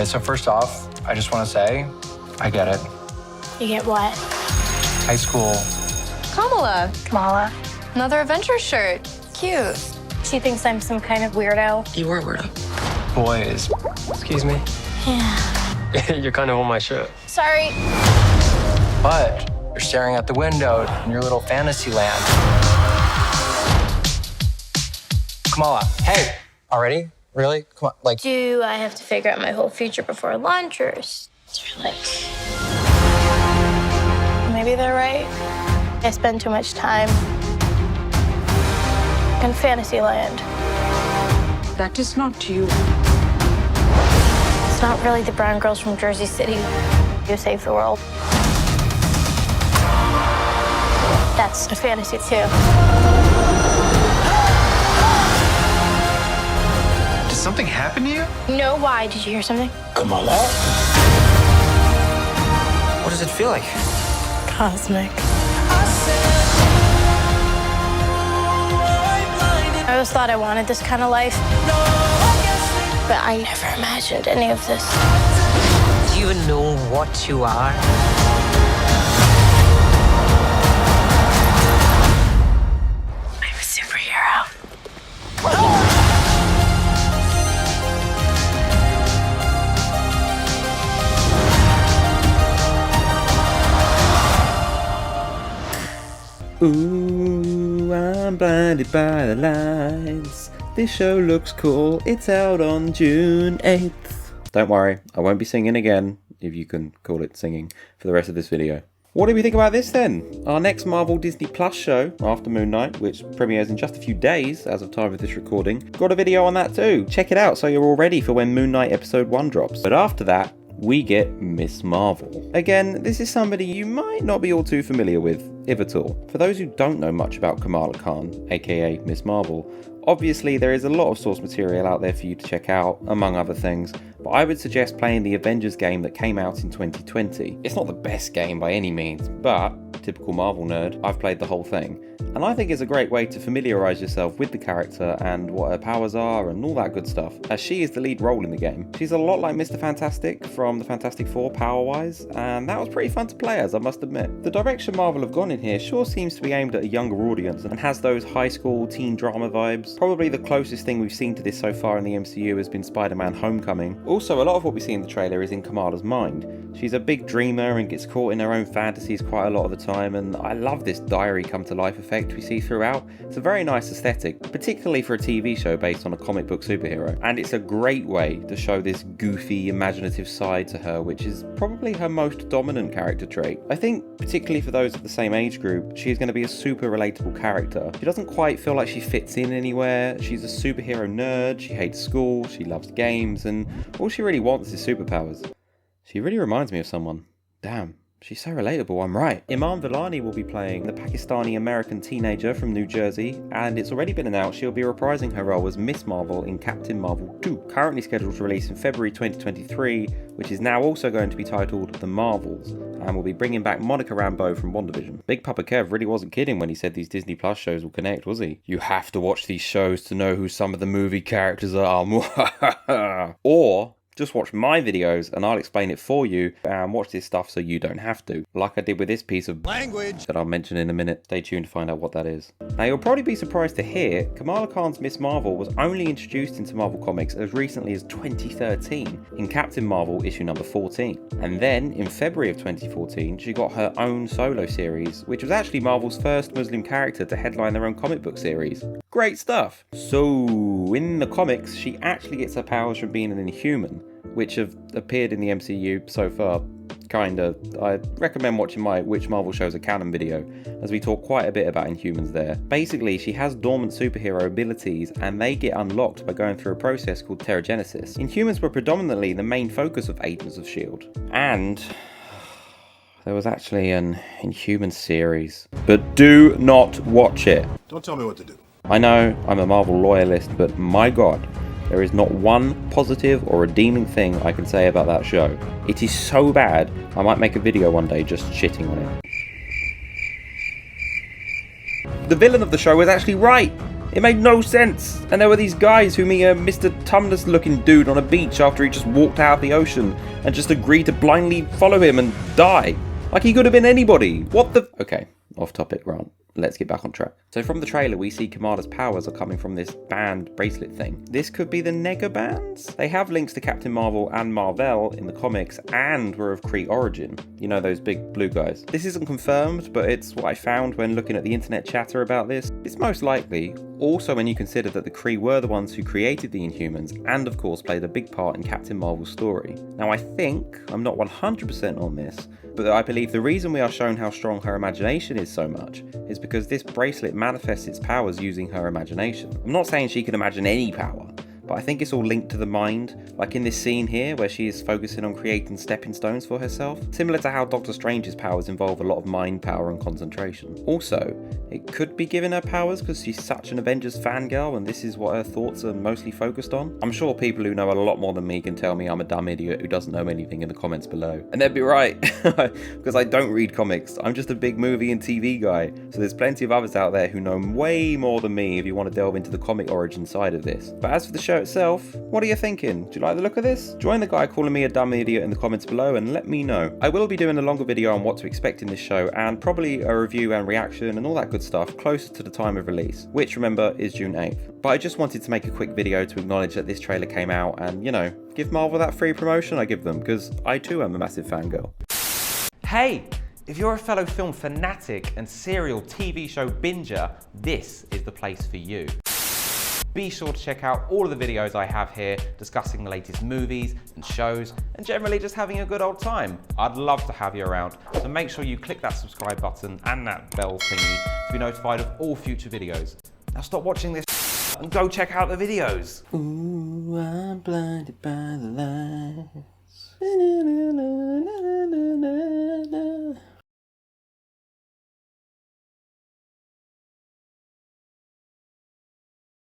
Okay, so first off, I just want to say, I get it. You get what? High school. Kamala. Another adventure shirt. Cute. She thinks I'm some kind of weirdo. You were a weirdo. Boys. Excuse me? Yeah. You're kind of on my shirt. Sorry. But you're staring out the window in your little fantasy land. Kamala, hey. Already? Really? Come on, like... Do I have to figure out my whole future before lunch, or is there like... Maybe they're right. I spend too much time in fantasy land. That is not you. It's not really the brown girls from Jersey City who save the world. That's a fantasy too. Did something happen to you? No, why? Did you hear something? Kamala? What does it feel like? Cosmic. I always thought I wanted this kind of life, but I never imagined any of this. Do you even know what you are? I'm a superhero. Ooh, I'm blinded by the lights. This show looks cool. It's out on June 8th. Don't worry, I won't be singing again, if you can call it singing, for the rest of this video. What do we think about this then? Our next Marvel Disney Plus show, after Moon Knight, which premieres in just a few days as of time of this recording, got a video on that too. Check it out so you're all ready for when Moon Knight episode 1 drops. But after that, we get Miss Marvel. Again, this is somebody you might not be all too familiar with, if at all. For those who don't know much about Kamala Khan, aka Miss Marvel, obviously there is a lot of source material out there for you to check out, among other things, but I would suggest playing the Avengers game that came out in 2020. It's not the best game by any means, but, typical Marvel nerd, I've played the whole thing. And I think it's a great way to familiarise yourself with the character and what her powers are and all that good stuff, as she is the lead role in the game. She's a lot like Mr. Fantastic from the Fantastic Four power-wise, and that was pretty fun to play as, I must admit. The direction Marvel have gone in here sure seems to be aimed at a younger audience and has those high school teen drama vibes. Probably the closest thing we've seen to this so far in the MCU has been Spider-Man Homecoming. Also, a lot of what we see in the trailer is in Kamala's mind. She's a big dreamer and gets caught in her own fantasies quite a lot of the time, and I love this diary come to life effect we see throughout. It's a very nice aesthetic, particularly for a TV show based on a comic book superhero, and it's a great way to show this goofy, imaginative side to her, which is probably her most dominant character trait. I think, particularly for those of the same age group, she's going to be a super relatable character. She doesn't quite feel like she fits in anywhere. She's a superhero nerd, she hates school, she loves games, and all she really wants is superpowers. She really reminds me of someone. Damn. She's so relatable, I'm right. Iman Vellani will be playing the Pakistani-American teenager from New Jersey, and it's already been announced she'll be reprising her role as Miss Marvel in Captain Marvel 2, currently scheduled to release in February 2023, which is now also going to be titled The Marvels, and will be bringing back Monica Rambeau from WandaVision. Big Papa Kev really wasn't kidding when he said these Disney Plus shows will connect, was he? You have to watch these shows to know who some of the movie characters are. Or just watch my videos and I'll explain it for you, and watch this stuff so you don't have to. Like I did with this piece of language that I'll mention in a minute. Stay tuned to find out what that is. Now you'll probably be surprised to hear Kamala Khan's Miss Marvel was only introduced into Marvel Comics as recently as 2013 in Captain Marvel issue number 14. And then in February of 2014 she got her own solo series, which was actually Marvel's first Muslim character to headline their own comic book series. Great stuff! So in the comics she actually gets her powers from being an Inhuman, which have appeared in the MCU so far, kinda. I recommend watching my Which Marvel Shows Are Canon video, as we talk quite a bit about Inhumans there. Basically, she has dormant superhero abilities, and they get unlocked by going through a process called Terrigenesis. Inhumans were predominantly the main focus of Agents of S.H.I.E.L.D. And there was actually an Inhumans series. But do not watch it. Don't tell me what to do. I know I'm a Marvel loyalist, but my god, there is not one positive or redeeming thing I can say about that show. It is so bad, I might make a video one day just shitting on it. The villain of the show was actually right. It made no sense. And there were these guys who meet a Mr. Tumnus looking dude on a beach after he just walked out of the ocean and just agreed to blindly follow him and die. Like he could have been anybody. What the... Okay, off topic rant. Let's get back on track. So from the trailer, we see Kamada's powers are coming from this band bracelet thing. This could be the Nega bands? They have links to Captain Marvel and Marvel in the comics and were of Kree origin. You know, those big blue guys. This isn't confirmed, but it's what I found when looking at the internet chatter about this. It's most likely. Also when you consider that the Kree were the ones who created the Inhumans and of course played a big part in Captain Marvel's story. Now I think, I'm not 100% on this, but I believe the reason we are shown how strong her imagination is so much is because this bracelet manifests its powers using her imagination. I'm not saying she can imagine any power, but I think it's all linked to the mind, like in this scene here where she is focusing on creating stepping stones for herself, similar to how Doctor Strange's powers involve a lot of mind power and concentration. Also, it could be giving her powers because she's such an Avengers fangirl and this is what her thoughts are mostly focused on. I'm sure people who know a lot more than me can tell me I'm a dumb idiot who doesn't know anything in the comments below. And they'd be right, because I don't read comics, I'm just a big movie and TV guy, so there's plenty of others out there who know way more than me if you want to delve into the comic origin side of this. But as for the show itself, what are you thinking? Do you like the look of this? Join the guy calling me a dumb idiot in the comments below and let me know. I will be doing a longer video on what to expect in this show and probably a review and reaction and all that good stuff closer to the time of release, which remember is June 8th. But I just wanted to make a quick video to acknowledge that this trailer came out and, you know, give Marvel that free promotion I give them, because I too am a massive fangirl. Hey! If you're a fellow film fanatic and serial TV show binger, this is the place for you. Be sure to check out all of the videos I have here discussing the latest movies and shows and generally just having a good old time. I'd love to have you around, so make sure you click that subscribe button and that bell thingy to be notified of all future videos. Now stop watching this and go check out the videos. Ooh, I'm blinded by the light.